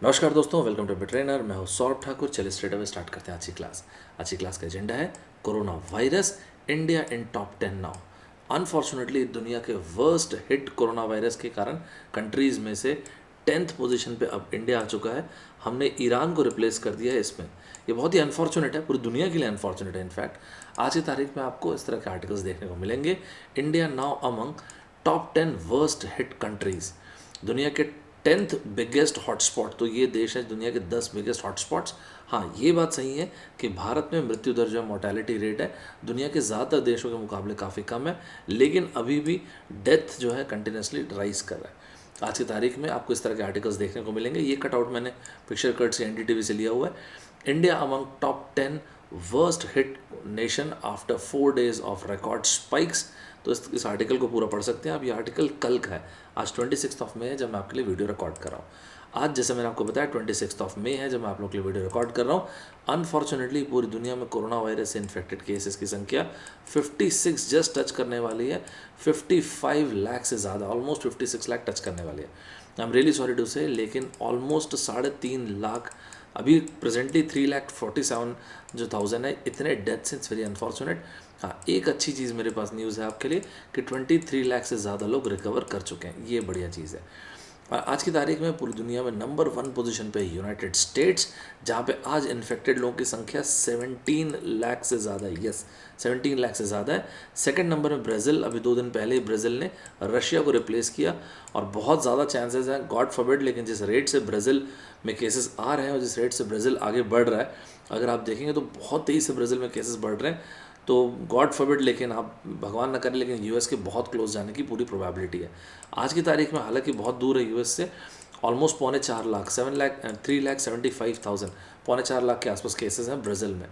नमस्कार दोस्तों, welcome to be trainer. मैं हूं सौरभ ठाकुर। चलिए स्ट्रेट अवे स्टार्ट करते हैं आज की क्लास। आज की क्लास का एजेंडा है corona virus, India in top 10 now. Unfortunately दुनिया के वर्स्ट हिट कोरोना वायरस के कारण कंट्रीज़ में से 10th पोजीशन पे अब इंडिया आ चुका है। हमने ईरान को रिप्लेस कर दिया है इसमें। ये बहुत ही अनफॉर्चुनेट है, पूरी दुनिया के लिए अनफॉर्चुनेट है। इनफैक्ट आज की तारीख में आपको इस तरह के आर्टिकल्स देखने को मिलेंगे। India now among top 10 worst hit countries. दुनिया के 10th बिगेस्ट हॉटस्पॉट, तो ये देश है दुनिया के 10 बिगेस्ट हॉटस्पॉट्स। हाँ, ये बात सही है कि भारत में मृत्यु दर जो है, मोर्टेलिटी रेट है, दुनिया के ज़्यादातर देशों के मुकाबले काफ़ी कम है, लेकिन अभी भी डेथ जो है कंटिन्यूसली राइज कर रहा है। आज की तारीख में आपको इस तरह के आर्टिकल्स देखने को मिलेंगे। ये कटआउट मैंने पिक्चर कट से एनडीटीवी से लिया हुआ है। India among top 10 worst hit nation after 4 days of record spikes. तो इस आर्टिकल को पूरा पढ़ सकते हैं आप। ये आर्टिकल कल का है, आज 26 मई है जब मैं आपके लिए वीडियो रिकॉर्ड कर रहा हूँ। आज जैसे मैंने आपको बताया 26 मई है जब मैं आप लोग के लिए वीडियो रिकॉर्ड कर रहा हूँ। अनफॉर्चुनेटली पूरी दुनिया में कोरोना वायरस से इन्फेक्टेड केसेस की संख्या 56 जस्ट टच करने वाली है। 55 लाख से ज़्यादा, ऑलमोस्ट 56 लाख टच करने वाली है। I am really sorry to say, लेकिन ऑलमोस्ट 3.5 लाख, अभी प्रेजेंटली 3,47,000 है। इतने डेथ्स, इट्स वेरी अनफॉर्चुनेट। हाँ, एक अच्छी चीज़ मेरे पास न्यूज़ है आपके लिए कि 23 लाख से ज़्यादा लोग रिकवर कर चुके हैं। ये बढ़िया चीज़ है। और आज की तारीख में पूरी दुनिया में नंबर 1 पोजीशन पे यूनाइटेड स्टेट्स, जहाँ पे आज इन्फेक्टेड लोगों की संख्या 17 लाख से ज़्यादा है। यस, 17 लाख से ज़्यादा है। सेकंड नंबर में ब्राज़ील। अभी 2 दिन पहले ही ब्राज़ील ने रशिया को रिप्लेस किया और बहुत ज़्यादा चांसेस हैं, गॉड फॉरबिड, लेकिन जिस रेट से ब्राज़ील में केसेस आ रहे हैं और जिस रेट से ब्राज़ील आगे बढ़ रहा है, अगर आप देखेंगे तो बहुत तेज़ी से ब्राज़ील में केसेस बढ़ रहे हैं। तो गॉड फॉरबिड, लेकिन आप भगवान ना करें, लेकिन यूएस के बहुत क्लोज जाने की पूरी प्रोबेबिलिटी है आज की तारीख में। हालांकि बहुत दूर है यूएस से, ऑलमोस्ट 3.25 लाख, 3,75,000, 3.25 लाख के आसपास केसेस हैं ब्राज़ील में।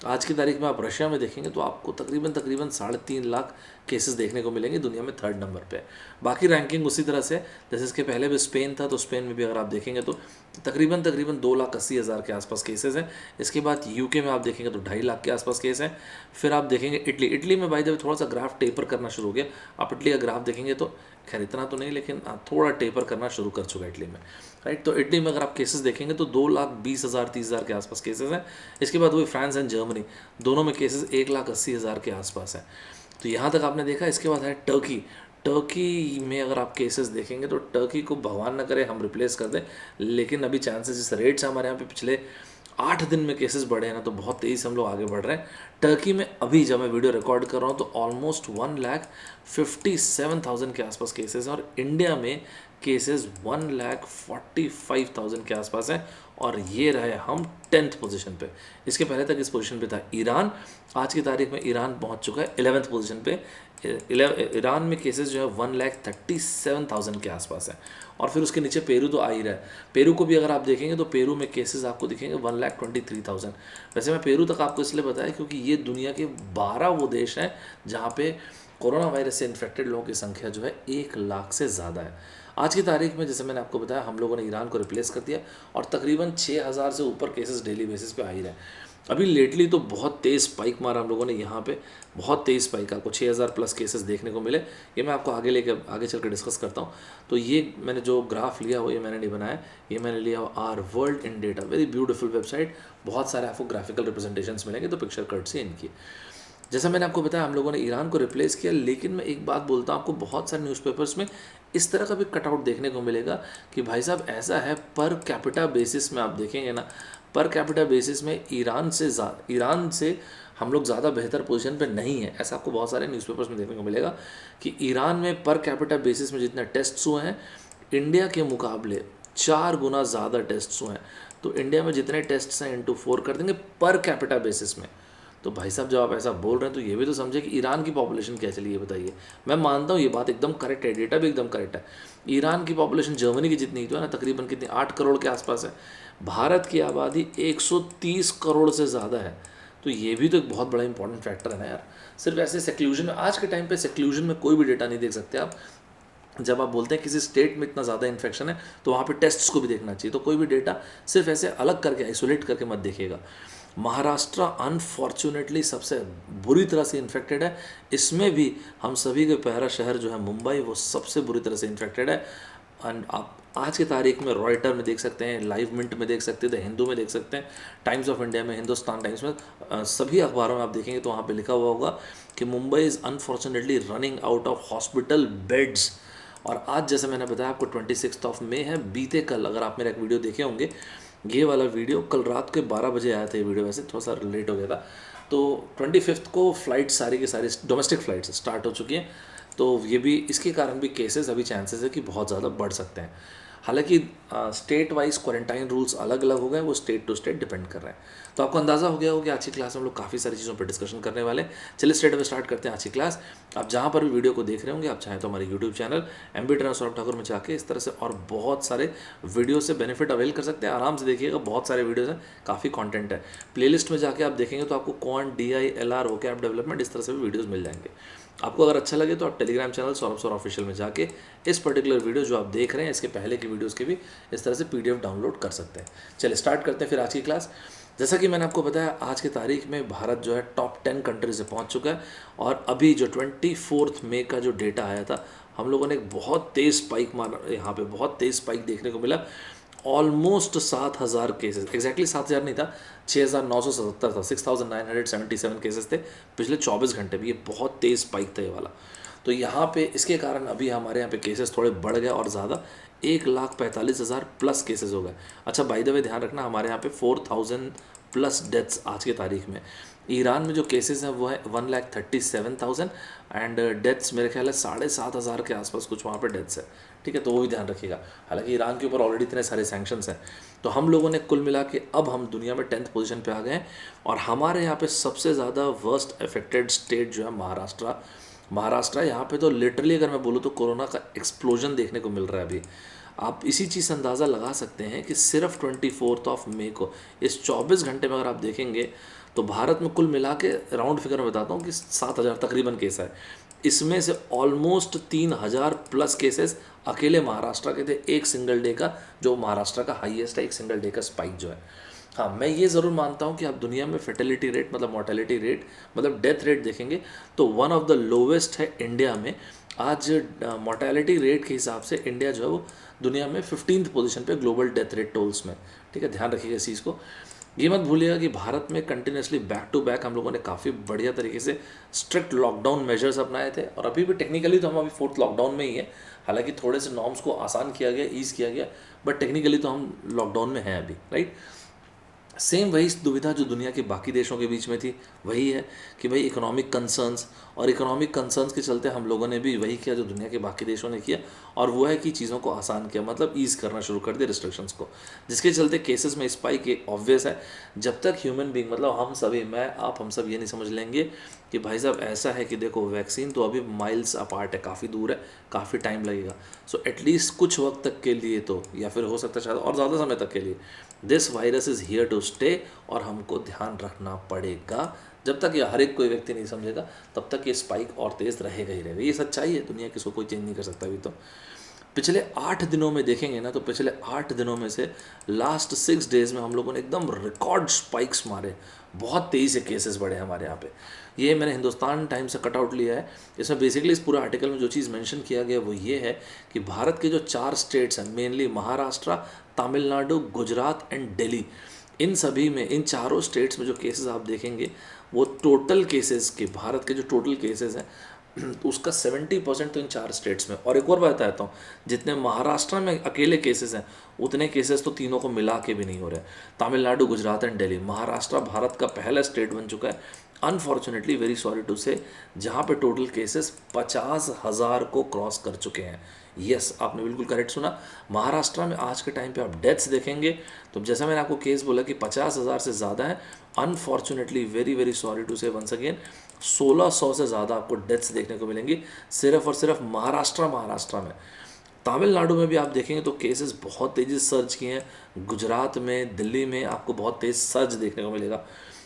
आज की तारीख में आप रशिया में देखेंगे तो आपको तकरीबन 3.5 लाख केसेस देखने को मिलेंगे। दुनिया में 3rd नंबर पे है। बाकी रैंकिंग उसी तरह से जैसे इसके पहले भी स्पेन था, तो स्पेन में भी अगर आप देखेंगे तो तकरीबन 2,80,000 के आसपास केसेस हैं। इसके बाद यूके में आप देखेंगे तो 2.5 लाख के आसपास केस हैं। फिर आप देखेंगे इटली में बाय द वे थोड़ा सा ग्राफ टेपर करना शुरू हो गया। आप इटली का ग्राफ देखेंगे तो खैर इतना तो नहीं, लेकिन थोड़ा टेपर करना शुरू कर चुका है इटली में, राइट। तो इटली में अगर आप केसेस देखेंगे तो 2,20,000 30,000 के आसपास केसेस हैं। इसके बाद वही फ्रांस एंड जर्मनी, दोनों में केसेस 1,80,000 के आसपास है। तो यहाँ तक आपने देखा। इसके बाद है टर्की। टर्की में अगर आप केसेस देखेंगे तो टर्की को भगवान न करे हम रिप्लेस कर दें, लेकिन अभी चांसेस, इस रेट्स हमारे यहाँ पे पिछले 8 दिन में केसेस बढ़े हैं ना, तो बहुत तेज़ी से हम लोग आगे बढ़ रहे हैं। टर्की में अभी जब मैं वीडियो रिकॉर्ड कर रहा हूँ तो ऑलमोस्ट 1,57,000 के आसपास केसेस हैं। और इंडिया में केसेस 1,45,000 के आसपास हैं। और ये रहे हम 10th पोजीशन पे। इसके पहले तक इस पोजीशन पे था ईरान। आज की तारीख में ईरान पहुंच चुका है 11th पोजीशन पे। ईरान में केसेस जो है 1,37,000 के आसपास है। और फिर उसके नीचे पेरू तो आ ही रहा है। पेरू को भी अगर आप देखेंगे तो पेरू में केसेस आपको दिखेंगे 1,23,000। वैसे मैं पेरू तक आपको इसलिए बताया क्योंकि ये दुनिया के 12 वो देश हैं जहाँ पे कोरोना वायरस से इन्फेक्टेड लोगों की संख्या जो है 1 लाख से ज़्यादा है। आज की तारीख में जैसे मैंने आपको बताया, हम लोगों ने ईरान को रिप्लेस कर दिया और तकरीबन 6,000 से ऊपर केसेस डेली बेसिस पे आ ही रहे हैं। अभी लेटली तो बहुत तेज़ स्पाइक मारा हम लोगों ने यहाँ पे, बहुत तेज़ स्पाइक, आपको 6,000 प्लस केसेस देखने को मिले। ये मैं आपको आगे चल कर डिस्कस करता हूँ। तो ये मैंने जो ग्राफ लिया हो, ये मैंने नहीं बनाया, ये मैंने लिया हो our world in data, very beautiful website. बहुत सारे आपको ग्राफिकल रिप्रेजेंटेशंस मिलेंगे, तो पिक्चर कट से इनकी। जैसा मैंने आपको बताया, हम लोगों ने ईरान को रिप्लेस किया, लेकिन मैं एक बात बोलता हूँ आपको, बहुत सारे न्यूज़पेपर्स में इस तरह का भी कटआउट देखने को मिलेगा कि भाई साहब ऐसा है, पर कैपिटा बेसिस में आप देखेंगे ना, पर कैपिटा बेसिस में ईरान से हम लोग ज़्यादा बेहतर पोजीशन पे नहीं है। ऐसा आपको बहुत सारे न्यूज़पेपर्स में देखने को मिलेगा कि ईरान में पर कैपिटा बेसिस में जितने टेस्ट्स हुए हैं, इंडिया के मुकाबले 4 गुना ज़्यादा टेस्ट्स हुए हैं। तो इंडिया में जितने टेस्ट्स हैं इंटू 4 कर देंगे पर कैपिटा बेसिस में। तो भाई साहब जब आप ऐसा बोल रहे हैं तो ये भी तो समझे कि ईरान की पॉपुलेशन क्या चली, ये बताइए। मैं मानता हूँ ये बात एकदम करेक्ट है, डेटा भी एकदम करेक्ट है। ईरान की पॉपुलेशन जर्मनी की जितनी तो है ना, तकरीबन कितनी, 8 करोड़ के आसपास है। भारत की आबादी 130 करोड़ से ज़्यादा है। तो ये भी तो एक बहुत बड़ा इंपॉर्टेंट फैक्टर है ना यार। सिर्फ ऐसे सेक्लूजन में, आज के टाइम पे सेक्लूजन में कोई भी डेटा नहीं देख सकते आप। जब आप बोलते हैं किसी स्टेट में इतना ज़्यादा इन्फेक्शन है तो वहाँ पे टेस्ट्स को भी देखना चाहिए। तो कोई भी डेटा सिर्फ ऐसे अलग करके, आइसोलेट करके मत देखिएगा। महाराष्ट्र अनफॉर्चुनेटली सबसे बुरी तरह से इन्फेक्टेड है। इसमें भी हम सभी के प्यारा शहर जो है मुंबई, वो सबसे बुरी तरह से इन्फेक्टेड है। एंड आप आज की तारीख में रॉयटर में देख सकते हैं, लाइव मिंट में देख सकते हैं, द हिंदू में देख सकते हैं, टाइम्स ऑफ इंडिया में, हिंदुस्तान टाइम्स में, सभी अखबारों में आप देखेंगे तो वहाँ पे लिखा हुआ होगा कि Mumbai is unfortunately running out of hospital beds. और आज जैसे मैंने बताया आपको 26 मई है, बीते कल, अगर आप मेरा एक वीडियो देखे होंगे, ये वाला वीडियो कल रात के 12 बजे आया था, ये वीडियो वैसे थोड़ा सा लेट हो गया था। तो 25 को फ्लाइट सारी की सारी डोमेस्टिक फ़्लाइट्स स्टार्ट हो चुकी हैं, तो ये भी इसके कारण भी केसेस अभी चांसेस है कि बहुत ज़्यादा बढ़ सकते हैं। हालांकि स्टेट वाइज क्वारंटाइन रूल्स अलग अलग हो गए, वो स्टेट टू स्टेट डिपेंड कर रहे हैं। तो आपको अंदाज़ा हो गया होगा कि आज की क्लास में हम लोग काफ़ी सारी चीज़ों पर डिस्कशन करने वाले हैं। चलिए स्ट्रेट अवे स्टार्ट करते हैं आज की क्लास। आप जहाँ पर भी वीडियो को देख रहे होंगे, आप चाहें तो हमारे YouTube channel MB trainer Saurabh Thakur में जाके इस तरह से और बहुत सारे वीडियो से बेनिफिट अवेल कर सकते हैं। आराम से देखिएगा, बहुत सारे वीडियोज़ हैं, काफ़ी कॉन्टेंट है। प्लेलिस्ट में जाके आप देखेंगे तो आपको quant, DI, LR, vocab development, इस तरह से भी वीडियोज़ मिल जाएंगे। आपको अगर अच्छा लगे तो आप टेलीग्राम चैनल सौरभ सौर ऑफिशियल में जाके इस पर्टिकुलर वीडियो जो आप देख रहे हैं, इसके पहले की वीडियोस के भी इस तरह से PDF डाउनलोड कर सकते हैं। चलिए स्टार्ट करते हैं फिर आज की क्लास। जैसा कि मैंने आपको बताया, आज की तारीख में भारत जो है टॉप 10 कंट्रीज से पहुंच चुका है। और अभी जो 24 मई का जो डेटा आया था, हम लोगों ने एक बहुत तेज़ स्पाइक मारा, यहाँ पे बहुत तेज़ स्पाइक देखने को मिला। ऑलमोस्ट 7,000 केसेस, एग्जैक्टली 7,000 नहीं था, 6,977 था, 6,977 केसेस थे पिछले 24 घंटे में। ये बहुत तेज़ स्पाइक था ये वाला। तो यहाँ पे इसके कारण अभी हमारे यहाँ पे केसेस थोड़े बढ़ गए और ज़्यादा 1,45,000 प्लस केसेस हो गए। अच्छा, बाय द वे ध्यान रखना, हमारे यहाँ पे 4,000 प्लस डेथ्स आज की तारीख में। ईरान में जो केसेस हैं वो है 1,37,000 एंड डेथ्स मेरे ख्याल है 7,500 के आसपास कुछ वहाँ पे डेथ्स है। ठीक है, तो वो भी ध्यान रखिएगा। हालांकि ईरान के ऊपर ऑलरेडी इतने सारे सैंक्शंस हैं। तो हम लोगों ने कुल मिला के अब हम दुनिया में 10th पोजीशन पे आ गए हैं। और हमारे यहाँ पे सबसे ज़्यादा वर्स्ट अफेक्टेड स्टेट जो है महाराष्ट्र। यहाँ पे तो लिटरली अगर मैं बोलूँ तो कोरोना का एक्सप्लोजन देखने को मिल रहा है अभी। आप इसी चीज़ से अंदाज़ा लगा सकते हैं कि सिर्फ 24 मई को, इस 24 घंटे में अगर आप देखेंगे तो भारत में कुल मिला के राउंड फिगर में बताता हूँ कि 7,000 तकरीबन केस है। इसमें से ऑलमोस्ट 3,000 प्लस केसेस अकेले महाराष्ट्र के थे एक सिंगल डे का, जो महाराष्ट्र का हाईएस्ट है एक सिंगल डे का स्पाइक जो है। हाँ, मैं ये ज़रूर मानता हूँ कि आप दुनिया में फर्टिलिटी रेट मतलब मोर्टेलिटी रेट मतलब डेथ रेट देखेंगे तो वन ऑफ द लोवेस्ट है इंडिया में। आज मोर्टेलिटी रेट के हिसाब से इंडिया जो है वो दुनिया में 15th पोजीशन पे ग्लोबल डेथ रेट टोल्स में। ठीक है, ध्यान रखिएगा इस चीज़ को। ये मत भूलिएगा कि भारत में कंटिन्यूसली बैक टू बैक हम लोगों ने काफ़ी बढ़िया तरीके से स्ट्रिक्ट लॉकडाउन मेजर्स अपनाए थे। और अभी भी टेक्निकली तो हम अभी 4th लॉकडाउन में ही है। हालांकि थोड़े से नॉर्म्स को आसान किया गया, ईज़ किया गया, बट टेक्निकली तो हम लॉकडाउन में हैं अभी, राइट। सेम वही दुविधा जो दुनिया के बाकी देशों के बीच में थी, वही है कि भाई इकोनॉमिक कंसर्न्स, और इकोनॉमिक कंसर्न्स के चलते हम लोगों ने भी वही किया जो दुनिया के बाकी देशों ने किया, और वो है कि चीज़ों को आसान किया, मतलब ईज़ करना शुरू कर दिया रिस्ट्रिक्शंस को, जिसके चलते केसेस में स्पाइक एक ऑब्वियस है। जब तक ह्यूमन बींग मतलब हम सभी, मैं आप हम सब ये नहीं समझ लेंगे कि भाई साहब ऐसा है कि देखो वैक्सीन तो अभी माइल्स अपार्ट है, काफ़ी दूर है, काफ़ी टाइम लगेगा, सो एटलीस्ट कुछ वक्त तक के लिए तो, या फिर हो सकता है शायद और ज़्यादा समय तक के लिए, this virus is here to stay, और हमको ध्यान रखना पड़ेगा। जब तक ये हर एक कोई व्यक्ति नहीं समझेगा तब तक ये स्पाइक और तेज़ रहेगा ही रहेगा। ये सच्चाई है, दुनिया किसी को कोई चेंज नहीं कर सकता। अभी तो पिछले 8 दिनों में देखेंगे ना, तो पिछले 8 दिनों में से लास्ट 6 डेज़ में हम लोगों ने एकदम रिकॉर्ड स्पाइक्स मारे, बहुत तेज़ी से केसेस बढ़े हमारे यहाँ पे। ये मैंने हिंदुस्तान टाइम्स से कटआउट लिया है। इसमें बेसिकली इस पूरे आर्टिकल में जो चीज़ मेंशन किया गया वो ये है कि भारत के जो 4 स्टेट्स हैं, मेनली महाराष्ट्र, तमिलनाडु, गुजरात एंड दिल्ली, इन सभी में, इन चारों स्टेट्स में जो केसेस आप देखेंगे वो टोटल केसेस के, भारत के जो टोटल केसेस हैं उसका 70% तो इन 4 स्टेट्स में। और एक और बात बताता हूँ, जितने महाराष्ट्र में अकेले केसेस हैं उतने केसेस तो तीनों को मिला के भी नहीं हो रहे। तमिलनाडु, गुजरात एंड दिल्ली। महाराष्ट्र भारत का पहला स्टेट बन चुका है, अनफॉर्चुनेटली, वेरी सॉरी टू से, जहाँ पे टोटल केसेस 50,000 को क्रॉस कर चुके हैं। यस, आपने बिल्कुल करेक्ट सुना। महाराष्ट्र में आज के टाइम पे आप डेथ्स देखेंगे तो जैसा मैंने आपको केस बोला कि 50,000 से ज़्यादा है। Unfortunately, very very sorry to say once again, 1,600 से ज़्यादा आपको डेथ्स देखने को मिलेंगी सिर्फ और सिर्फ महाराष्ट्र में। तमिलनाडु में भी आप देखेंगे तो केसेस बहुत तेज़ी से सर्ज किए हैं। गुजरात में, दिल्ली में आपको बहुत तेज़ सर्ज देखने को मिलेगा।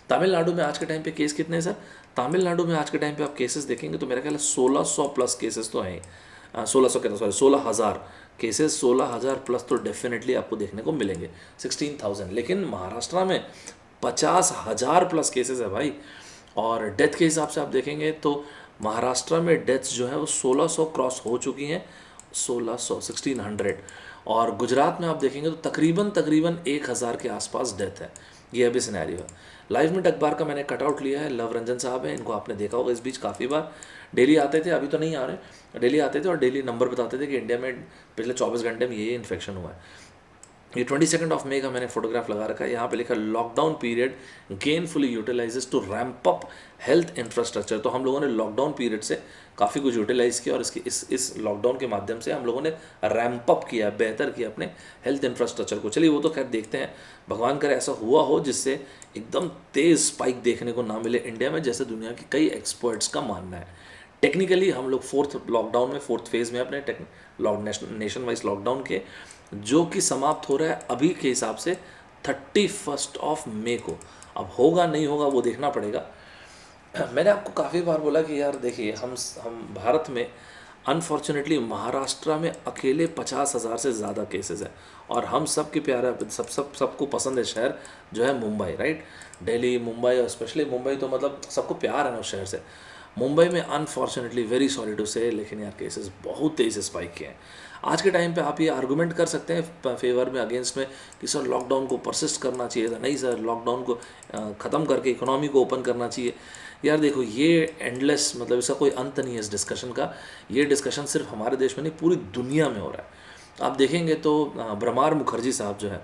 तमिलनाडु में आज के टाइम पे केस कितने हैं सर? तमिलनाडु में आज के टाइम पे आप केसेस देखेंगे तो मेरा ख्याल है 1,600 प्लस केसेस तो हैं। 1,600 कहता सॉरी 16,000 केसेस, 16,000 प्लस तो डेफिनेटली आपको देखने को मिलेंगे, 16,000। लेकिन महाराष्ट्र में 50,000 प्लस केसेस है भाई। और डेथ के हिसाब से आप देखेंगे तो महाराष्ट्र में डेथ्स जो है वो 1,600 क्रॉस हो चुकी हैं, 1600, 1600। और गुजरात में आप देखेंगे तो तकरीबन तकरीबन 1000 के आसपास डेथ है। ये अभी सिनेरियो है। लाइव मिनट अखबार का मैंने कटआउट लिया है, लव रंजन साहब हैं, इनको आपने देखा होगा इस बीच काफ़ी बार डेली आते थे, अभी तो नहीं आ रहे, डेली आते थे और डेली नंबर बताते थे कि इंडिया में पिछले 24 घंटे में ये इन्फेक्शन हुआ है। ये 22 मई का मैंने फोटोग्राफ लगा रखा है, यहाँ पे लिखा lockdown period gainfully utilises to ramp up health infrastructure. तो हम लोगों ने लॉकडाउन पीरियड से काफ़ी कुछ यूटिलाइज़ किया और इसकी इस लॉकडाउन के माध्यम से हम लोगों ने रैम्प अप किया, बेहतर किया अपने हेल्थ इंफ्रास्ट्रक्चर को। चलिए वो तो खैर देखते हैं, भगवान करे ऐसा हुआ हो जिससे एकदम तेज़ स्पाइक देखने को ना मिले इंडिया में, जैसे दुनिया के कई एक्सपर्ट्स का मानना है। टेक्निकली हम लोग फोर्थ लॉकडाउन में, फोर्थ फेज़ में अपने नेशन वाइज लॉकडाउन के, जो कि समाप्त हो रहा है अभी के हिसाब से 31 मई को। अब होगा नहीं होगा वो देखना पड़ेगा। मैंने आपको काफ़ी बार बोला कि यार देखिए, हम भारत में अनफॉर्चुनेटली महाराष्ट्र में अकेले 50,000 से ज़्यादा केसेस है और हम सब के प्यारा सबको पसंद है शहर जो है मुंबई, राइट। दिल्ली, मुंबई और स्पेशली मुंबई तो मतलब सबको प्यार है ना उस शहर से। मुंबई में unfortunately, very sorry to say, लेकिन यार केसेस बहुत तेज़ी से स्पाइक किए हैं। आज के टाइम पे आप ये आर्गूमेंट कर सकते हैं फेवर में, अगेंस्ट में, कि सर लॉकडाउन को परसिस्ट करना चाहिए था। नहीं सर, लॉकडाउन को ख़त्म करके इकोनॉमी को ओपन करना चाहिए। यार देखो, ये एंडलेस, मतलब इसका कोई अंत नहीं है इस डिस्कशन का। ये डिस्कशन सिर्फ हमारे देश में नहीं, पूरी दुनिया में हो रहा है। आप देखेंगे तो ब्रमार मुखर्जी साहब जो है,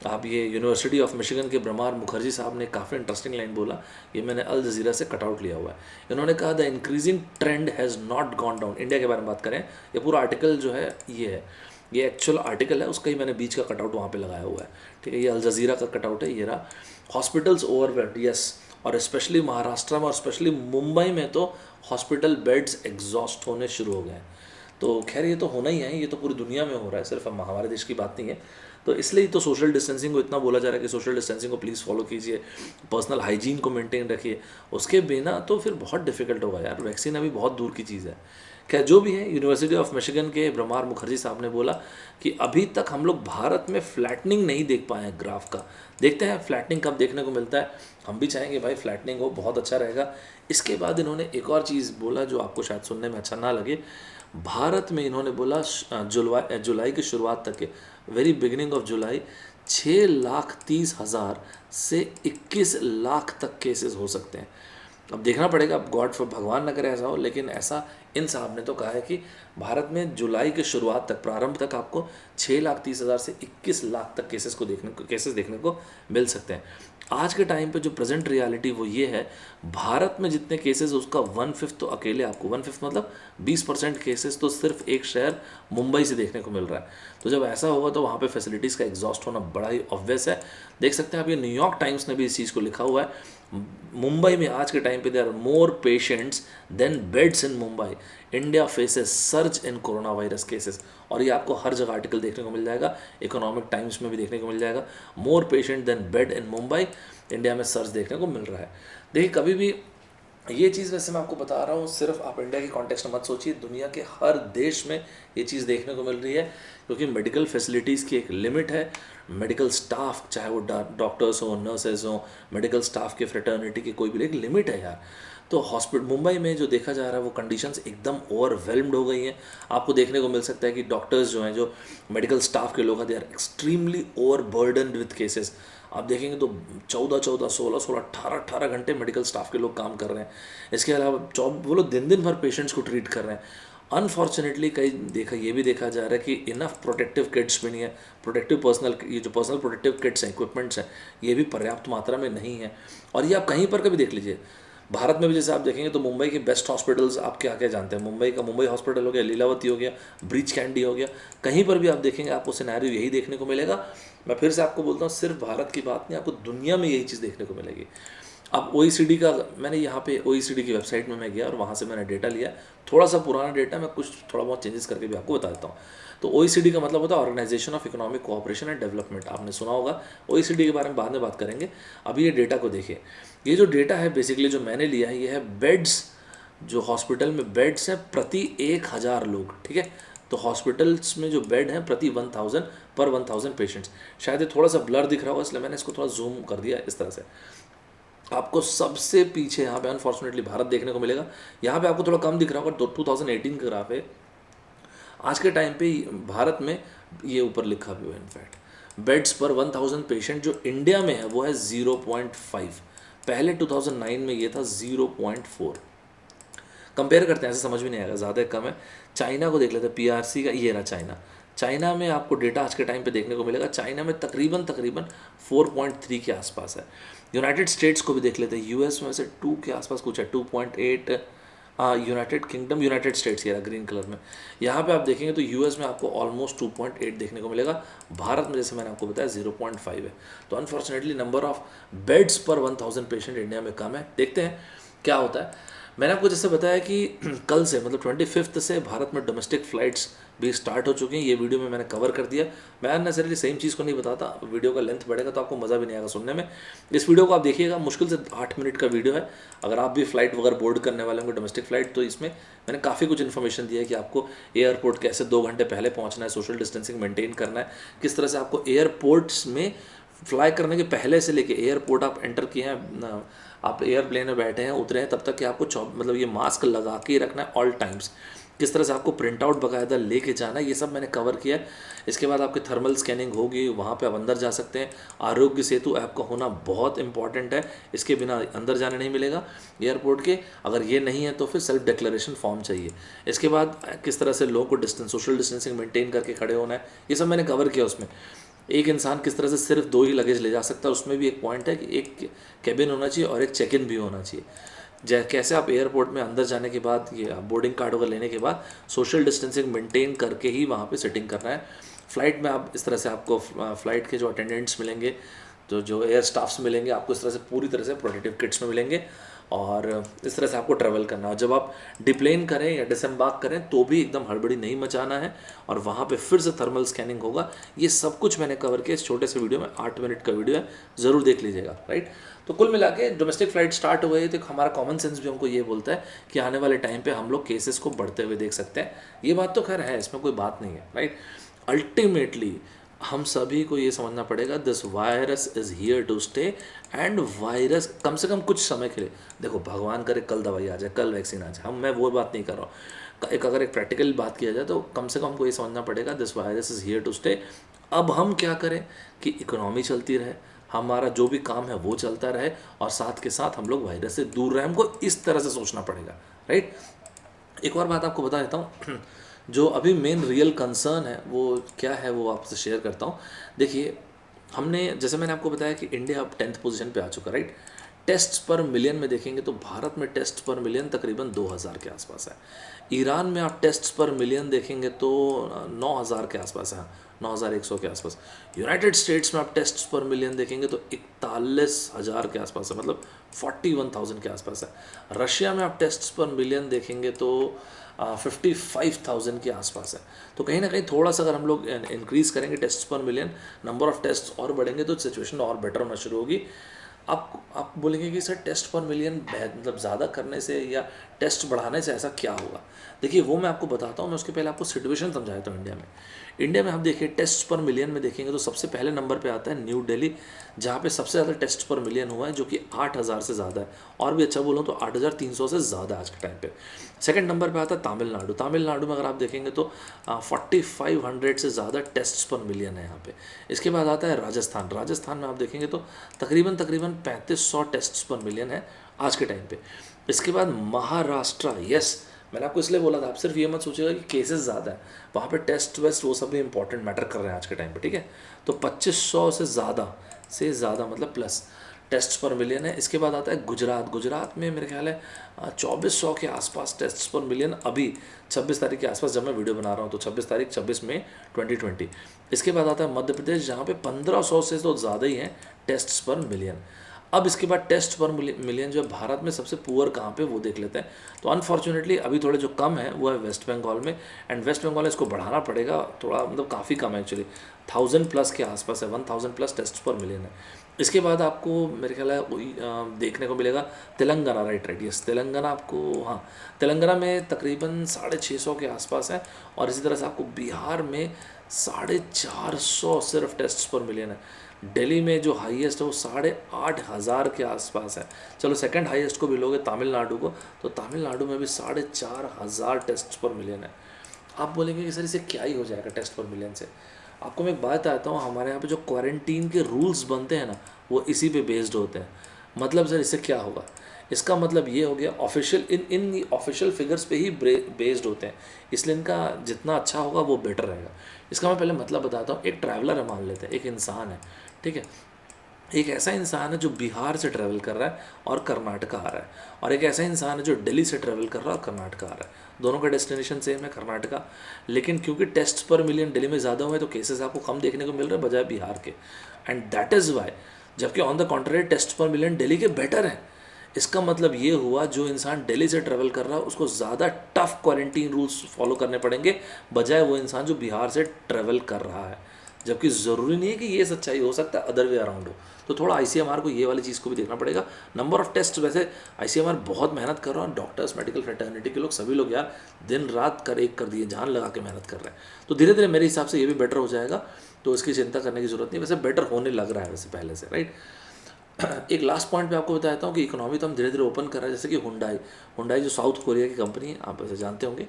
आप ये यूनिवर्सिटी ऑफ मिशिगन के ब्रमार मुखर्जी साहब ने काफ़ी इंटरेस्टिंग लाइन बोला, ये मैंने अल जज़ीरा से कटआउट लिया हुआ है। इन्होंने कहा the increasing trend has not gone down. India के बारे में बात करें, ये पूरा आर्टिकल जो है ये है, ये एक्चुअल आर्टिकल है, उसका ही मैंने बीच का कटआउट वहाँ पे लगाया हुआ है, ठीक है। ये अल जज़ीरा का कटआउट है, ये रहा। हॉस्पिटल्स ओवरवेल्ड, यस, और स्पेशली महाराष्ट्र में और स्पेशली मुंबई में तो हॉस्पिटल बेड्स एग्जॉस्ट होने शुरू हो गए हैं। तो खैर ये तो होना ही है, ये तो पूरी दुनिया में हो रहा है, सिर्फ हमारे देश की बात नहीं है। तो इसलिए तो सोशल डिस्टेंसिंग को इतना बोला जा रहा है कि सोशल डिस्टेंसिंग को प्लीज़ फॉलो कीजिए, पर्सनल हाइजीन को मेंटेन रखिए। उसके बिना तो फिर बहुत डिफिकल्ट होगा यार, वैक्सीन अभी बहुत दूर की चीज़ है। क्या जो भी है, यूनिवर्सिटी ऑफ मिशिगन के ब्रमार मुखर्जी साहब ने बोला कि अभी तक हम लोग भारत में फ्लैटनिंग नहीं देख पाए हैं ग्राफ का। देखते हैं फ्लैटनिंग कब देखने को मिलता है, हम भी चाहेंगे भाई फ्लैटनिंग हो, बहुत अच्छा रहेगा। इसके बाद इन्होंने एक और चीज़ बोला जो आपको शायद सुनने में अच्छा ना लगे। भारत में इन्होंने बोला जुलाई की शुरुआत तक के, वेरी बिगिनिंग ऑफ जुलाई, 6,30,000 से 21 लाख तक केसेस हो सकते हैं। अब देखना पड़ेगा, अब गॉड फॉर, भगवान ना करे ऐसा हो, लेकिन ऐसा इन साहब ने तो कहा है कि भारत में जुलाई के शुरुआत तक, प्रारंभ तक आपको 6,30,000 से 21 लाख तक केसेस देखने को मिल सकते हैं। आज के टाइम पे जो प्रेजेंट रियलिटी वो ये है, भारत में जितने केसेस उसका 1/5 तो अकेले आपको, 1/5 मतलब 20% केसेस तो सिर्फ एक शहर मुंबई से देखने को मिल रहा है। तो जब ऐसा होगा तो वहाँ पे फैसिलिटीज़ का एग्जॉस्ट होना बड़ा ही ऑब्वियस है। देख सकते हैं आप, ये न्यूयॉर्क टाइम्स ने भी इस चीज़ को लिखा हुआ है। मुंबई में आज के टाइम पे there are more patients than beds in Mumbai, India faces surge in corona virus cases. और ये आपको हर जगह आर्टिकल देखने को मिल जाएगा, इकोनॉमिक टाइम्स में भी देखने को मिल जाएगा, more patient than bed in Mumbai, India में सर्ज देखने को मिल रहा है। देखिए कभी भी ये चीज़, वैसे मैं आपको बता रहा हूँ, सिर्फ आप इंडिया के कॉन्टेक्स्ट में मत सोचिए, दुनिया के हर देश में ये चीज़ देखने को मिल रही है, क्योंकि मेडिकल फैसिलिटीज़ की एक लिमिट है। मेडिकल स्टाफ, चाहे वो डॉक्टर्स हो, नर्सेज हो, मेडिकल स्टाफ के फ्रेटर्निटी की कोई भी एक लिमिट है यार। तो हॉस्पिटल मुंबई में जो देखा जा रहा है वो कंडीशंस एकदम ओवरवेल्म्ड हो गई हैं। आपको देखने को मिल सकता है कि डॉक्टर्स जो हैं, जो मेडिकल स्टाफ के लोग हैं, they are extremely overburden with cases. आप देखेंगे तो 14-14, 16-16, 18-18 घंटे मेडिकल स्टाफ के लोग काम कर रहे हैं। इसके अलावा वो लोग दिन भर पेशेंट्स को ट्रीट कर रहे हैं। अनफॉर्चुनेटली ये भी देखा जा रहा है कि इनफ प्रोटेक्टिव किट्स भी नहीं है, ये जो पर्सनल प्रोटेक्टिव किट्स हैं, इक्विपमेंट्स हैं, ये भी पर्याप्त मात्रा में नहीं है। और ये आप कहीं पर कभी देख लीजिए, भारत में भी जैसे आप देखेंगे तो मुंबई के बेस्ट हॉस्पिटल्स आप क्या जानते हैं, मुंबई हॉस्पिटल हो गया, लीलावती हो गया, ब्रीच कैंडी हो गया, कहीं पर भी आप देखेंगे आपको सिनेरियो यही देखने को मिलेगा। मैं फिर से आपको बोलता हूँ, सिर्फ भारत की बात नहीं, आपको दुनिया में यही चीज़ देखने को मिलेगी। अब OECD का, मैंने यहाँ पे OECD की वेबसाइट में मैं गया और वहाँ से मैंने डेटा लिया, थोड़ा सा पुराना डेटा, मैं कुछ थोड़ा बहुत चेंजेस करके भी आपको बता देता हूँ। तो OECD का मतलब होता है organisation of economic cooperation and development, आपने सुना होगा। OECD के बारे में बाद में बात करेंगे, अभी ये डेटा को देखिए। ये जो डेटा है बेसिकली जो मैंने लिया है, ये है बेड्स, जो हॉस्पिटल में बेड्स हैं प्रति 1,000 लोग, ठीक है। तो हॉस्पिटल्स में जो बेड हैं प्रति 1,000 पेशेंट्स। शायद ये थोड़ा सा ब्लर दिख रहा होगा, इसलिए मैंने इसको थोड़ा जूम कर दिया इस तरह से। आपको सबसे पीछे यहाँ पे अनफॉर्चुनेटली भारत देखने को मिलेगा। यहाँ पे आपको थोड़ा कम दिख रहा होगा, 2018 का ग्राफ है। आज के टाइम पे भारत में ये ऊपर लिखा भी हुआ है इनफैक्ट। बेड्स पर 1000 पेशेंट जो इंडिया में है वो है 0.5, पहले 2009 में ये था 0.4। कंपेयर करते हैं, ऐसे समझ में नहीं आएगा, ज़्यादा कम है। चाइना को देख लेते हैं, पीआरसी का ये रहा चाइना। चाइना में आपको डेटा आज के टाइम पे देखने को मिलेगा, चाइना में तकरीबन 4.3 के आसपास है। यूनाइटेड स्टेट्स को भी देख लेते हैं, यूएस में से 2 के आसपास कुछ है, 2.8। यूनाइटेड किंगडम, यूनाइटेड स्टेट्स ये रहा ग्रीन कलर में। यहाँ पे आप देखेंगे तो यूएस में आपको ऑलमोस्ट 2.8 देखने को मिलेगा, भारत में जैसे मैंने आपको बताया 0.5 है। तो अनफॉर्चुनेटली नंबर ऑफ बेड्स पर 1000 पेशेंट इंडिया में कम है। देखते हैं क्या होता है। मैंने आपको जैसे बताया कि कल से मतलब 25 से भारत में डोमेस्टिक फ़्लाइट्स भी स्टार्ट हो चुकी हैं। ये वीडियो में मैंने कवर कर दिया। मैं अननेसेसरी सेम चीज़ को नहीं बताता, वीडियो का लेंथ बढ़ेगा तो आपको मज़ा भी नहीं आएगा सुनने में। इस वीडियो को आप देखिएगा, मुश्किल से 8 मिनट का वीडियो है। अगर आप भी फ़्लाइट वगैरह बोर्ड करने वाले होंगे डोमेस्टिक फ़्लाइट, तो इसमें मैंने काफ़ी कुछ इन्फॉर्मेशन दिया है कि आपको एयरपोर्ट कैसे 2 घंटे पहले पहुँचना है, सोशल डिस्टेंसिंग मेंटेन करना है, किस तरह से आपको एयरपोर्ट्स में फ्लाई करने के पहले से लेके एयरपोर्ट आप एंटर किए हैं, आप एयरप्लेन में बैठे हैं, उतरे हैं, तब तक कि आपको मतलब ये मास्क लगा के ही रखना है ऑल टाइम्स। किस तरह से आपको प्रिंट आउट बाकायदा लेके जाना है, ये सब मैंने कवर किया है। इसके बाद आपकी थर्मल स्कैनिंग होगी, वहाँ पे आप अंदर जा सकते हैं। आरोग्य सेतु ऐप का होना बहुत इंपॉर्टेंट है, इसके बिना अंदर जाने नहीं मिलेगा एयरपोर्ट के। अगर ये नहीं है तो फिर सेल्फ डिक्लेरेशन फॉर्म चाहिए। इसके बाद किस तरह से लोगों को सोशल डिस्टेंसिंग मेंटेन करके खड़े होना है, ये सब मैंने कवर किया उसमें। एक इंसान किस तरह से सिर्फ 2 ही लगेज ले जा सकता है, उसमें भी एक पॉइंट है कि एक कैबिन होना चाहिए और एक चेक इन भी होना चाहिए। कैसे आप एयरपोर्ट में अंदर जाने के बाद ये बोर्डिंग कार्ड वगैरह लेने के बाद सोशल डिस्टेंसिंग मेंटेन करके ही वहाँ पे सिटिंग करना है। फ़्लाइट में आप इस तरह से आपको फ़्लाइट के जो अटेंडेंट्स मिलेंगे, जो एयर स्टाफ्स मिलेंगे, आपको इस तरह से पूरी तरह से प्रोटेक्टिव किट्स में मिलेंगे और इस तरह से आपको ट्रैवल करना है। जब आप डिप्लेन करें या डिसम्बार्क करें तो भी एकदम हड़बड़ी नहीं मचाना है और वहाँ पे फिर से थर्मल स्कैनिंग होगा। ये सब कुछ मैंने कवर किया इस छोटे से वीडियो में, 8 मिनट का वीडियो है, ज़रूर देख लीजिएगा। राइट, तो कुल मिला के डोमेस्टिक फ़्लाइट स्टार्ट हो गई तो हमारा कॉमन सेंस भी हमको ये बोलता है कि आने वाले टाइम पर हम लोग केसेस को बढ़ते हुए देख सकते हैं। ये बात तो खैर है, इसमें कोई बात नहीं है। राइट, अल्टीमेटली हम सभी को ये समझना पड़ेगा this virus is here to stay and virus कम से कम कुछ समय के लिए, देखो भगवान करे कल दवाई आ जाए, कल वैक्सीन आ जाए, मैं वो बात नहीं कर रहा हूँ। अगर एक प्रैक्टिकल बात किया जाए तो कम से कम हमको ये समझना पड़ेगा this virus is here to stay. अब हम क्या करें कि इकोनॉमी चलती रहे, हमारा जो भी काम है वो चलता रहे और साथ के साथ हम लोग वायरस से दूर रहें। हमको इस तरह से सोचना पड़ेगा। राइट, एक और बात आपको बता देता हूँ, जो अभी मेन रियल कंसर्न है वो क्या है वो आपसे शेयर करता हूँ। देखिए, हमने जैसे मैंने आपको बताया कि इंडिया अब 10th पोजीशन पे आ चुका। राइट, टेस्ट पर मिलियन में देखेंगे तो भारत में टेस्ट पर मिलियन तकरीबन 2000 के आसपास है। ईरान में आप टेस्ट पर मिलियन देखेंगे तो 9000 के आसपास है, 9100 के आसपास। यूनाइटेड स्टेट्स में आप टेस्ट पर मिलियन देखेंगे तो 41,000 के आसपास है, मतलब 41,000 के आसपास है। रशिया में आप टेस्ट पर मिलियन देखेंगे तो 55,000 के आसपास है। तो कहीं ना कहीं थोड़ा सा अगर हम लोग इंक्रीज़ करेंगे टेस्ट पर मिलियन, नंबर ऑफ़ टेस्ट और बढ़ेंगे तो सिचुएशन और बेटर होना शुरू होगी। आप बोलेंगे कि सर टेस्ट पर मिलियन मतलब ज़्यादा करने से या टेस्ट बढ़ाने से ऐसा क्या होगा। देखिए, वो मैं आपको बताता हूँ। मैं उसके पहले आपको सिचुएशन समझाता हूँ। इंडिया में आप देखिए टेस्ट पर मिलियन में देखेंगे तो सबसे पहले नंबर पे आता है न्यू दिल्ली, जहाँ पे सबसे ज़्यादा टेस्ट पर मिलियन हुआ है, जो कि 8,000 से ज़्यादा है, और भी अच्छा बोलूँ तो 8,300 से ज़्यादा आज के टाइम पे। सेकंड नंबर पे आता है तमिलनाडु। तमिलनाडु में अगर आप देखेंगे तो 4,500 से ज़्यादा टेस्ट पर मिलियन है यहाँ पे। इसके बाद आता है राजस्थान। राजस्थान में आप देखेंगे तो तकरीबन 3500 टेस्ट पर मिलियन है आज के टाइम पे। इसके बाद महाराष्ट्र। यस, मैंने आपको इसलिए बोला था, आप सिर्फ ये मत सोचिएगा कि केसेस ज़्यादा है, वहाँ पे टेस्ट वेस्ट वो सब भी इंपॉर्टेंट मैटर कर रहे हैं आज के टाइम पे। ठीक है, तो 2500 से ज़्यादा मतलब प्लस टेस्ट पर मिलियन है। इसके बाद आता है गुजरात। गुजरात में मेरे ख्याल है 2400 के आसपास टेस्ट पर मिलियन, अभी 26 तारीख के आसपास जब मैं वीडियो बना रहा हूँ, तो 26 मई 2020। इसके बाद आता है मध्य प्रदेश, जहाँ पे 1500 से तो ज़्यादा ही हैं टेस्ट पर मिलियन। अब इसके बाद टेस्ट पर मिलियन जो भारत में सबसे पुअर कहाँ पे वो देख लेते हैं। तो अनफॉर्चुनेटली अभी थोड़े जो कम है वो है वेस्ट बंगाल में, एंड वेस्ट बंगाल इसको बढ़ाना पड़ेगा थोड़ा, मतलब काफ़ी कम है एक्चुअली, 1000+ के आसपास है, 1000+ टेस्ट पर मिलियन है। इसके बाद आपको मेरे ख्याल है देखने को मिलेगा तेलंगाना। राइट, यस, तेलंगाना आपको, हाँ, तेलंगाना में तकरीबन 650 के आसपास है, और इसी तरह से आपको बिहार में 450 सिर्फ टेस्ट पर मिलियन है। दिल्ली में जो हाईएस्ट है वो 8,500 के आसपास है। चलो सेकंड हाईएस्ट को भी लोगे तमिलनाडु को, तो तमिलनाडु में भी 4,500 टेस्ट पर मिलियन है। आप बोलेंगे कि सर इसे क्या ही हो जाएगा टेस्ट पर मिलियन से। आपको मैं एक बात बताता हूँ, हमारे यहाँ पे जो क्वारंटीन के रूल्स बनते हैं ना, वो इसी पे बेस्ड होते हैं। मतलब सर इससे क्या होगा, इसका मतलब ये हो गया ऑफिशियल इन इन ऑफिशियल फिगर्स पे ही बेस्ड होते हैं, इसलिए इनका जितना अच्छा होगा वो बेटर रहेगा। इसका मैं पहले मतलब बताता हूँ। एक ट्रैवलर है, मान लेते हैं, एक इंसान है, ठीक है। एक ऐसा इंसान है जो बिहार से ट्रैवल कर रहा है और कर्नाटका आ रहा है, और एक ऐसा इंसान है जो दिल्ली से ट्रैवल कर रहा है और कर्नाटका आ रहा है। दोनों का डेस्टिनेशन सेम है, कर्नाटका, लेकिन क्योंकि टेस्ट पर मिलियन दिल्ली में ज़्यादा हुए तो केसेस आपको कम देखने को मिल रहे हैं बजाय बिहार के, एंड दैट इज़ वाई। जबकि ऑन द कॉन्ट्रेरी टेस्ट पर मिलियन दिल्ली के बेटर हैं। इसका मतलब ये हुआ जो इंसान दिल्ली से ट्रैवल कर रहा है उसको ज़्यादा टफ क्वारंटीन रूल्स फॉलो करने पड़ेंगे बजाय वो इंसान जो बिहार से ट्रैवल कर रहा है। जबकि ज़रूरी नहीं है कि ये सच्चाई, हो सकता है अदर वे अराउंड हो। तो थोड़ा आईसीएमआर को ये वाली चीज़ को भी देखना पड़ेगा। नंबर ऑफ टेस्ट, वैसे आईसीएमआर बहुत मेहनत कर रहा है, डॉक्टर्स, मेडिकल फ्रेटर्निटी के लोग, सभी लोग यार दिन रात एक कर दिए, जान लगा के मेहनत कर रहे हैं। तो धीरे धीरे मेरे हिसाब से ये भी बेटर हो जाएगा, तो इसकी चिंता करने की ज़रूरत नहीं। वैसे बेटर होने लग रहा है वैसे पहले से, राइट। एक लास्ट पॉइंट पे आपको बताता हूँ कि इकोनॉमी तो हम धीरे धीरे ओपन कर रहे हैं। जैसे कि हुंडई जो साउथ कोरिया की कंपनी है, आप वैसे जानते होंगे।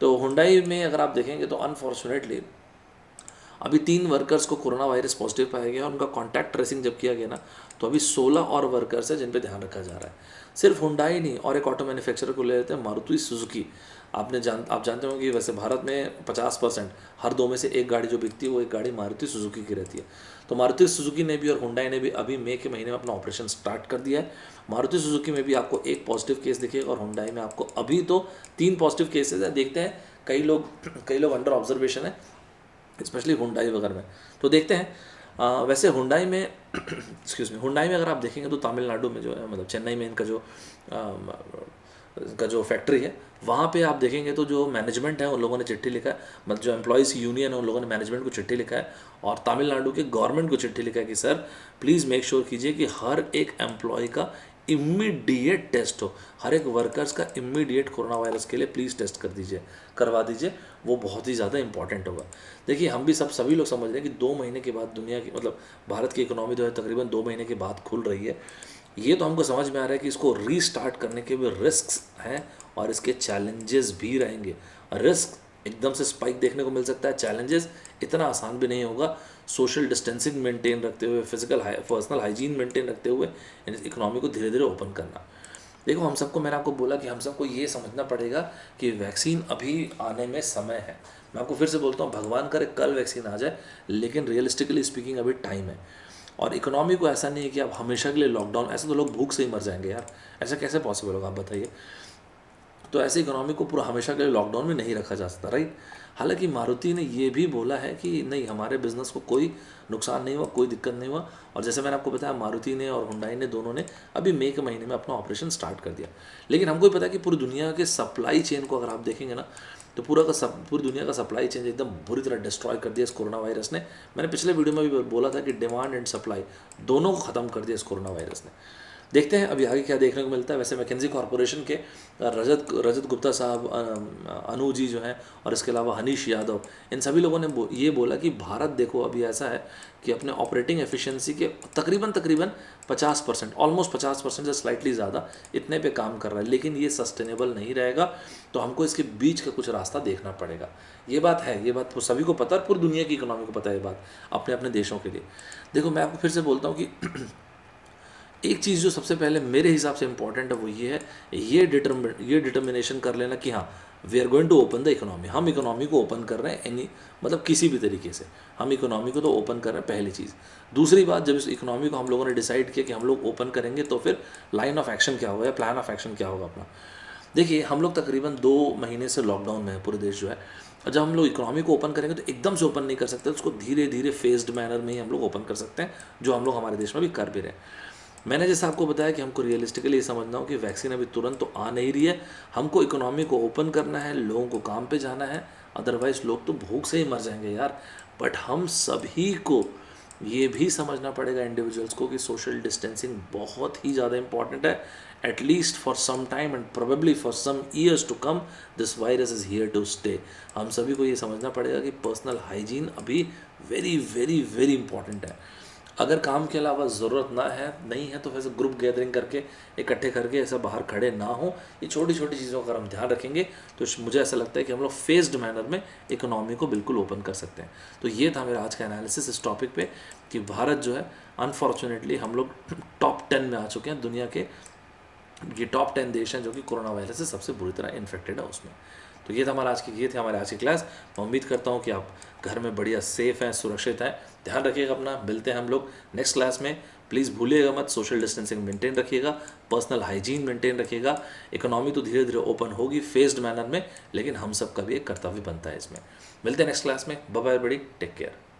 तो हुंडई में अगर आप देखेंगे तो अनफॉर्चुनेटली अभी 3 वर्कर्स को कोरोना वायरस पॉजिटिव पाया गया, उनका कॉन्टैक्ट ट्रेसिंग जब किया गया ना, तो अभी 16 और वर्कर्स हैं जिन पे ध्यान रखा जा रहा है। सिर्फ हुंडई नहीं, और एक ऑटो मैन्युफैक्चरर को ले लेते हैं, मारुति सुजुकी। आप जानते होंगे कि वैसे भारत में 50% हर 2 में से एक गाड़ी जो बिकती है वो एक गाड़ी मारुति सुजुकी की रहती है। तो मारुति सुजुकी ने भी और हुंडई ने भी अभी मई के महीने में अपना ऑपरेशन स्टार्ट कर दिया है। मारुति सुजुकी में भी आपको 1 पॉजिटिव केस दिखेगा और हुंडई में आपको अभी तो 3 पॉजिटिव केसेज हैं। देखते हैं, कई लोग अंडर ऑब्जर्वेशन है, स्पेशली हुंडई वगैरह में, तो देखते हैं। वैसे हुंडई में एक्सक्यूज़ मी, हुंडई में अगर आप देखेंगे तो तमिलनाडु में जो है, मतलब चेन्नई में इनका जो फैक्ट्री है, वहाँ पे आप देखेंगे तो जो मैनेजमेंट है उन लोगों ने चिट्ठी लिखा है, मतलब जो एम्प्लॉयज़ यूनियन है उन लोगों ने मैनेजमेंट को चिट्ठी लिखा है और तमिलनाडु के गवर्नमेंट को चिट्ठी लिखा है कि सर प्लीज़ मेक श्योर कीजिए कि हर एक एम्प्लॉय का इमीडिएट टेस्ट हो, हर एक वर्कर्स का इमीडिएट कोरोना वायरस के लिए प्लीज़ टेस्ट करवा दीजिए, वो बहुत ही ज़्यादा इंपॉर्टेंट होगा। देखिए हम भी सभी लोग समझ रहे हैं कि 2 महीने के बाद दुनिया की, मतलब भारत की इकोनॉमी जो है तकरीबन 2 महीने के बाद खुल रही है। ये तो हमको समझ में आ रहा है कि इसको रीस्टार्ट करने के भी रिस्क हैं और इसके चैलेंजेस भी रहेंगे। रिस्क एकदम से स्पाइक देखने को मिल सकता है, चैलेंजेस इतना आसान भी नहीं होगा। सोशल डिस्टेंसिंग मेंटेन रखते हुए, पर्सनल हाइजीन मेंटेन रखते हुए इकोनॉमी को धीरे धीरे ओपन करना। देखो हम सबको, मैंने आपको बोला कि हम सबको ये समझना पड़ेगा कि वैक्सीन अभी आने में समय है। मैं आपको फिर से बोलता हूँ, भगवान करे कल वैक्सीन आ जाए, लेकिन रियलिस्टिकली स्पीकिंग अभी टाइम है। और इकोनॉमी को ऐसा नहीं है कि आप हमेशा के लिए लॉकडाउन, ऐसे तो लोग भूख से ही मर जाएंगे यार, ऐसा कैसे पॉसिबल होगा आप बताइए। तो ऐसे इकोनॉमी को पूरा हमेशा के लिए लॉकडाउन में नहीं रखा जा सकता, राइट। हालांकि मारुति ने ये भी बोला है कि नहीं, हमारे बिज़नेस को कोई नुकसान नहीं हुआ, कोई दिक्कत नहीं हुआ। और जैसे मैंने आपको बताया, मारुति ने और हुंडई ने दोनों ने अभी मई के महीने में अपना ऑपरेशन स्टार्ट कर दिया। लेकिन हमको भी पता है कि पूरी दुनिया के सप्लाई चेन को अगर आप देखेंगे ना, तो पूरी दुनिया का सप्लाई चेन एकदम बुरी तरह डिस्ट्रॉय कर दिया इस कोरोना वायरस ने। मैंने पिछले वीडियो में भी बोला था कि डिमांड एंड सप्लाई दोनों को ख़त्म कर दिया इस कोरोना वायरस ने। देखते हैं अभी आगे क्या देखने को मिलता है। वैसे मैकेंजी कॉरपोरेशन के रजत गुप्ता साहब, अनु जी जो हैं, और इसके अलावा हनीश यादव, इन सभी लोगों ने ये बोला कि भारत देखो अभी ऐसा है कि अपने ऑपरेटिंग एफिशिएंसी के तकरीबन 50%, ऑलमोस्ट 50% से स्लाइटली ज़्यादा इतने पे काम कर रहा है, लेकिन ये सस्टेनेबल नहीं रहेगा। तो हमको इसके बीच का कुछ रास्ता देखना पड़ेगा। ये बात है, ये बात सभी को पता है, पूरी दुनिया की इकोनॉमी को पता है ये बात, अपने अपने देशों के लिए। देखो मैं आपको फिर से बोलता हूँ कि एक चीज़ जो सबसे पहले मेरे हिसाब से इम्पॉर्टेंट है वो ये है, ये डिटर्मिनेशन कर लेना कि हाँ, we are going to open the economy. हम इकोनॉमी को ओपन कर रहे हैं, मतलब किसी भी तरीके से हम इकोनॉमी को तो ओपन कर रहे हैं, पहली चीज़। दूसरी बात, जब इस इकोनॉमी को हम लोगों ने डिसाइड किया कि हम लोग ओपन करेंगे, तो फिर लाइन ऑफ एक्शन क्या होगा या प्लान ऑफ एक्शन क्या होगा अपना। देखिए हम लोग तकरीबन 2 महीने से लॉकडाउन में है पूरे देश जो है, और जब हम लोग इकोनॉमी को ओपन करेंगे तो एकदम से ओपन नहीं कर सकते, उसको धीरे धीरे फेज्ड मैनर में ही हम लोग ओपन कर सकते हैं, जो हम लोग हमारे देश में भी कर भी रहे हैं। मैंने जैसे आपको बताया कि हमको रियलिस्टिकली ये समझना हो कि वैक्सीन अभी तुरंत तो आ नहीं रही है, हमको इकोनॉमी को ओपन करना है, लोगों को काम पे जाना है, अदरवाइज़ लोग तो भूख से ही मर जाएंगे यार। बट हम सभी को ये भी समझना पड़ेगा, इंडिविजुअल्स को, कि सोशल डिस्टेंसिंग बहुत ही ज़्यादा इंपॉर्टेंट है, at least for some time and probably for some years to come, this virus is here to stay. हम सभी को ये समझना पड़ेगा कि पर्सनल हाइजीन अभी वेरी वेरी वेरी इंपॉर्टेंट है। अगर काम के अलावा ज़रूरत ना है नहीं है तो वैसे ग्रुप गैदरिंग करके इकट्ठे करके ऐसा बाहर खड़े ना हो। ये छोटी छोटी चीज़ों का अगर हम ध्यान रखेंगे तो मुझे ऐसा लगता है कि हम लोग फेस्ड मैनर में इकोनॉमी को बिल्कुल ओपन कर सकते हैं। तो ये था मेरा आज का एनालिसिस इस टॉपिक पे कि भारत जो है अनफॉर्चुनेटली हम लोग टॉप 10 में आ चुके हैं दुनिया के। ये टॉप 10 देश हैं जो कि कोरोना वायरस से सबसे बुरी तरह इन्फेक्टेड है उसमें। तो ये थे हमारे आज की क्लास। मैं उम्मीद करता हूँ कि आप घर में बढ़िया सेफ हैं, सुरक्षित हैं। ध्यान रखिएगा अपना। मिलते हैं हम लोग नेक्स्ट क्लास में। प्लीज़ भूलिएगा मत, सोशल डिस्टेंसिंग मेंटेन रखिएगा, पर्सनल हाइजीन मेंटेन रखिएगा। इकोनॉमी तो धीरे धीरे ओपन होगी फेस्ड मैनर में, लेकिन हम सब का भी एक कर्तव्य बनता है इसमें। मिलते हैं नेक्स्ट क्लास में। बाय बाय बड़ी, टेक केयर।